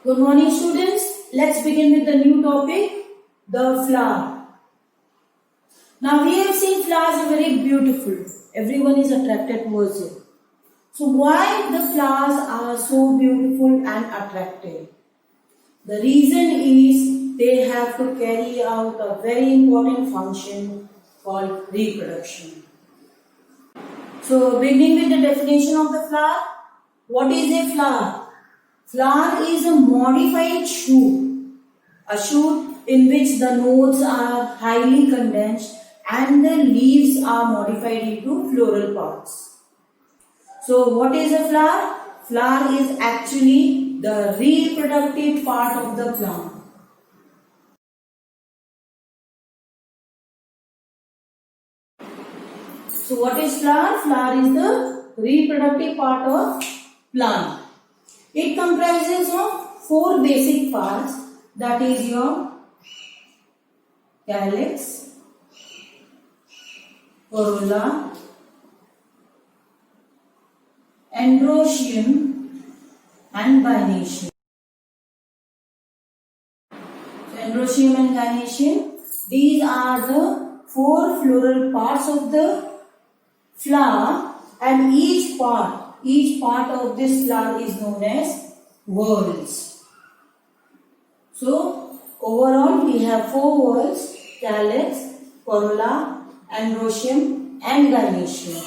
Good morning, students. Let's begin with the new topic, the flower. Now we have seen flowers are very beautiful. Everyone is attracted towards it. So why the flowers are so beautiful and attractive? The reason is they have to carry out a very important function called reproduction. So beginning with the definition of the flower. What is a flower? Flower is a modified shoot. A shoot in which the nodes are highly condensed and the leaves are modified into floral parts. So what is a flower? Flower is actually the reproductive part of the plant. So what is flower? Flower is the reproductive part of plant. It comprises of 4 basic parts, that is your calyx, corolla, androecium and gynoecium. So androecium and gynoecium, these are the 4 floral parts of the flower, and each part of this flower is known as whorls. So overall we have 4 whorls: calyx, corolla, androecium and gynoecium.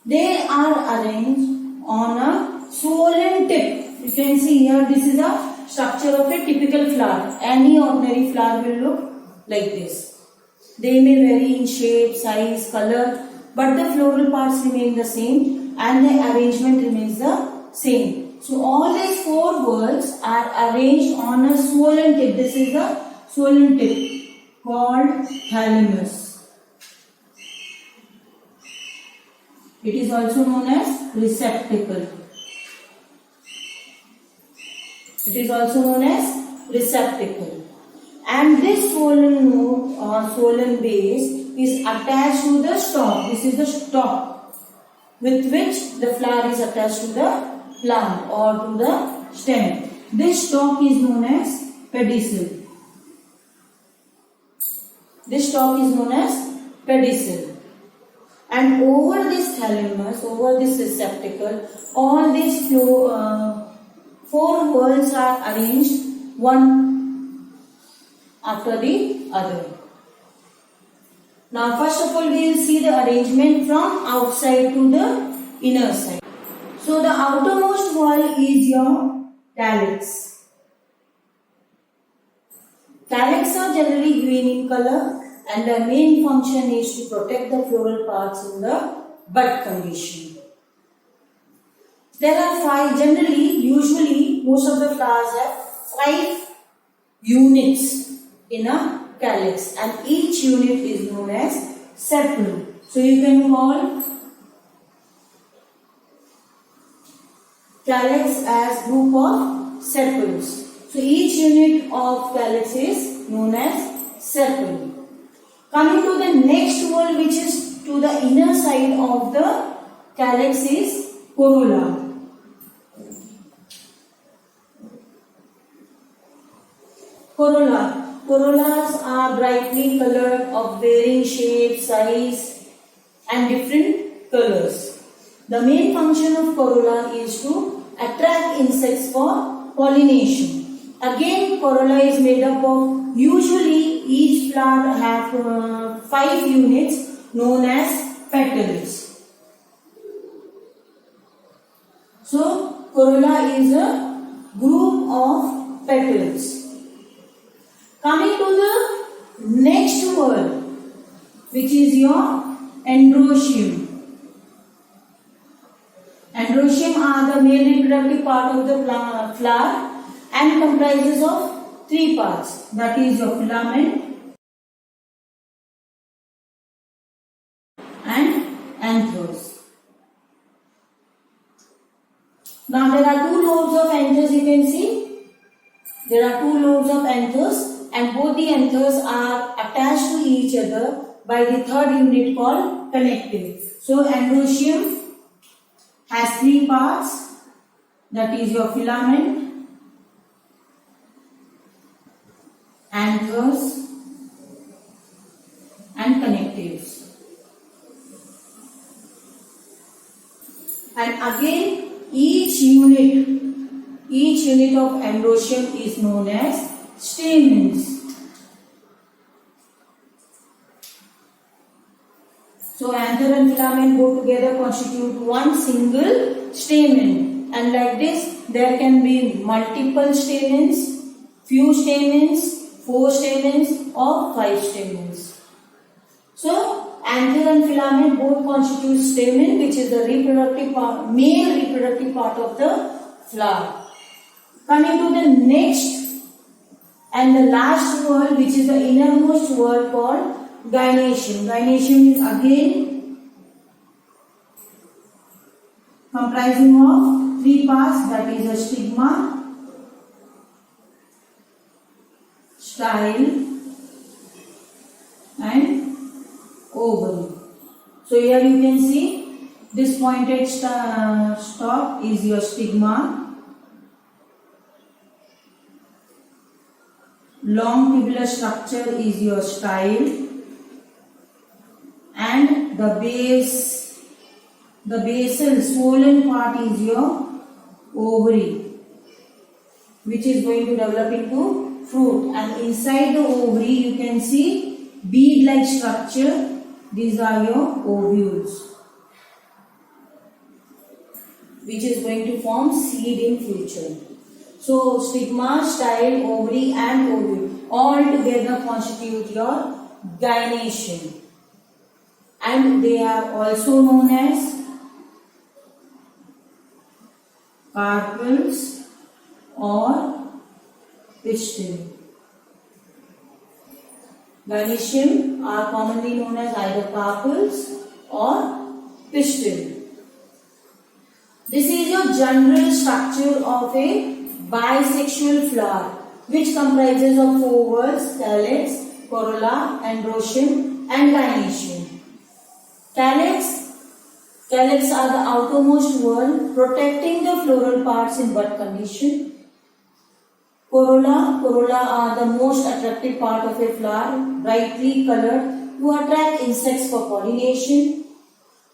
They are arranged on a swollen tip. You can see here, this is a structure of a typical flower. Any ordinary flower will look like this. They may vary in shape, size, color, but the floral parts remain the same and the arrangement remains the same. So all these 4 whorls are arranged on a swollen tip. This is a swollen tip called thalamus. It is also known as receptacle. It is also known as receptacle. And this swollen node or swollen base is attached to the stalk. This is the stalk with which the flower is attached to the plant or to the stem. This stalk is known as pedicel. This stalk is known as pedicel. And over this thalamus, over this receptacle, all these 4 whorls are arranged one after the other. Now first of all we will see the arrangement from outside to the inner side. So the outermost wall is your calyx. Calyx are generally green in color and their main function is to protect the floral parts in the bud condition. There are 5, usually most of the flowers have 5 units in a calyx and each unit is known as sepal. So you can call calyx as group of sepals. So each unit of calyx is known as sepal. Coming to the next wall, which is to the inner side of the calyx, is corolla. Corollas are brightly colored, of varying shape, size and different colors. The main function of corolla is to attract insects for pollination. Again, corolla is made up of, usually each flower have 5 units known as petals. So corolla is a group of petals. Coming to the next word, which is your androecium. Androecium are the male reproductive part of the flower and comprises of 3 parts, that is your filament and anthers. Now there are 2 lobes of anthers, you can see. There are 2 lobes of anthers and both the anthers are attached to each other by the 3rd unit called connective. So androecium has 3 parts, that is your filament, unit of androecium is known as stamens. So anther and filament both together constitute one single stamen, and like this there can be multiple stamens, few stamens, 4 stamens or 5 stamens. So anther and filament both constitute stamen, which is the reproductive part, male reproductive part of the flower. Coming to the next and the last word, which is the innermost word called gynoecium. Gynoecium is again comprising of 3 parts, that is a stigma, style and ovary. So here you can see this pointed stalk is your stigma, long tubular structure is your style, and the basal swollen part is your ovary, which is going to develop into fruit. And inside the ovary you can see bead like structure. These are your ovules, which is going to form seed in future. So stigma, style, ovary and ovule all together constitute your gynoecium, and they are also known as carpels or pistil. Gynoecium are commonly known as either carpels or pistil. This is your general structure of a bisexual flower, which comprises of 4 words: calyx, corolla, androecium and gynoecium. Calyx are the outermost word protecting the floral parts in bud condition. Corolla are the most attractive part of a flower, brightly colored to attract insects for pollination.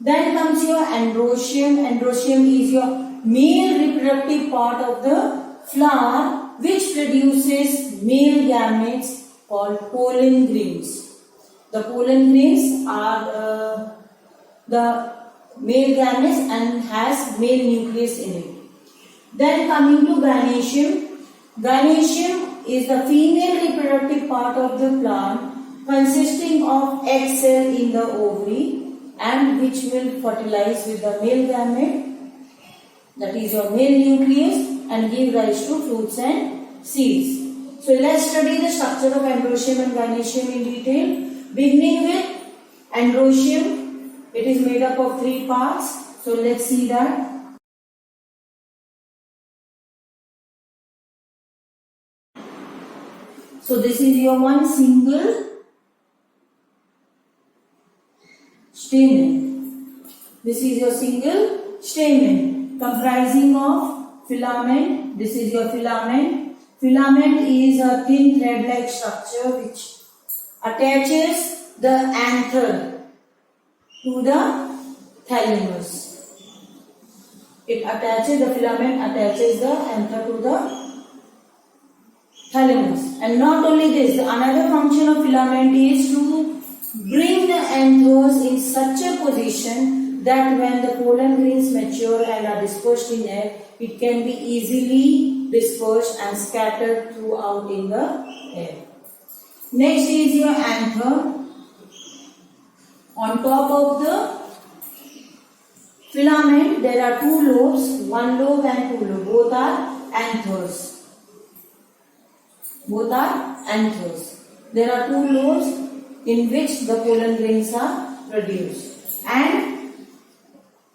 Then comes your androecium. Androecium is your male reproductive part of the flower, which produces male gametes called pollen grains. The pollen grains are the male gametes and has male nucleus in it. Then coming to gynoecium. Gynoecium is the female reproductive part of the plant, consisting of egg cell in the ovary, and which will fertilize with the male gamete, that is your male nucleus, and give rise to fruits and seeds. So let's study the structure of androecium and gynoecium in detail. Beginning with androecium, it is made up of 3 parts. So let's see that. So this is your one single stamen. This is your single stamen comprising of filament. This is your filament. Filament is a thin thread-like structure which attaches the anther to the thalamus. The filament attaches the anther to the thalamus. And not only this, another function of filament is to bring the anthers in such a position that when the pollen grains mature and are dispersed in air, it can be easily dispersed and scattered throughout in the air. Next is your anther. On top of the filament, there are 2 lobes, 1 lobe and 2 lobes. Both are anthers. There are 2 lobes in which the pollen grains are produced, and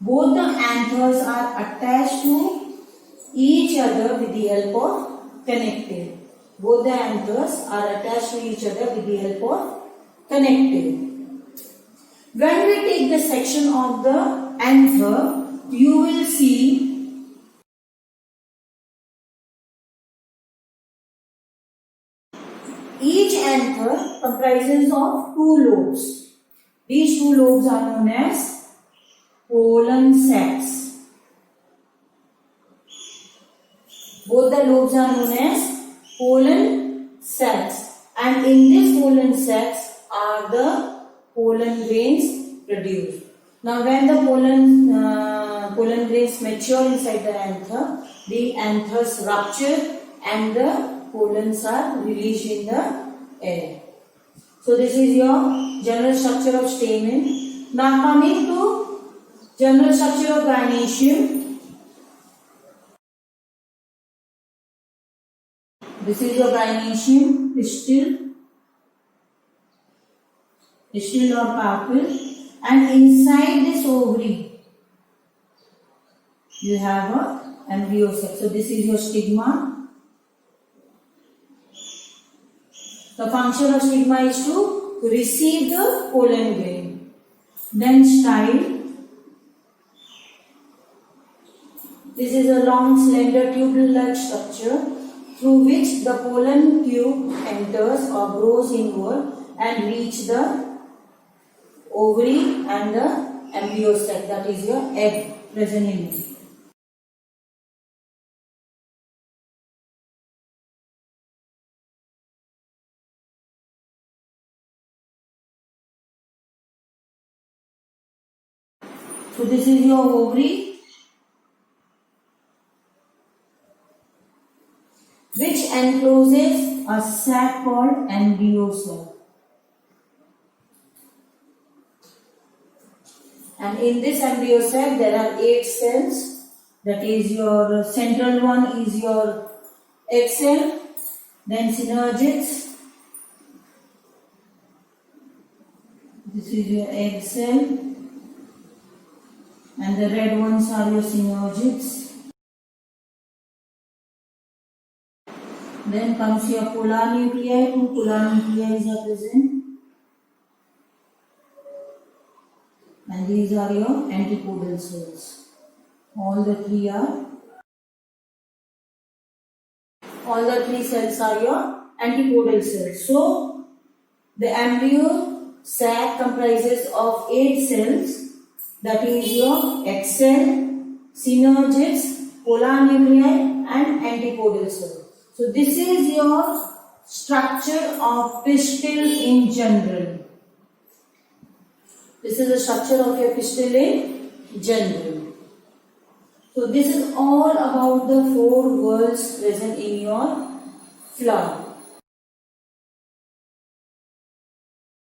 both the anthers are attached to each other with the help of connective. Both the anthers are attached to each other with the help of connective. When we take the section of the anther, you will see each anther comprises of 2 lobes. These 2 lobes are known as pollen sacs. Both the lobes are known as pollen sacs, and in this pollen sacs are the pollen grains produced. Now, when the pollen grains mature inside the anthers rupture and the pollens are released in the air. So this is your general structure of stamen. Now coming to general structure of gynoecium. This is your gynoecium pistil or carpel, and inside this ovary you have a embryo sac. So this is your stigma. The function of stigma is to receive the pollen grain. Then style. This is a long, slender, tubular-like structure through which the pollen tube enters or grows inward and reach the ovary and the embryo sac, that is your egg present in it. So this is your ovary, which encloses a sac called embryo sac. And in this embryo sac there are 8 cells. That is your central one is your egg cell, then synergids. This is your egg cell, and the red ones are your synergids. Then comes your polar nuclei. 2 polar nuclei are present. And these are your antipodal cells. All the 3 cells are your antipodal cells. So, the embryo sac comprises of 8 cells. That is your egg cell, synergids, polar nuclei and antipodal cells. So, this is your structure of pistil in general. This is the structure of your pistil in general. So this is all about the 4 whorls present in your flower.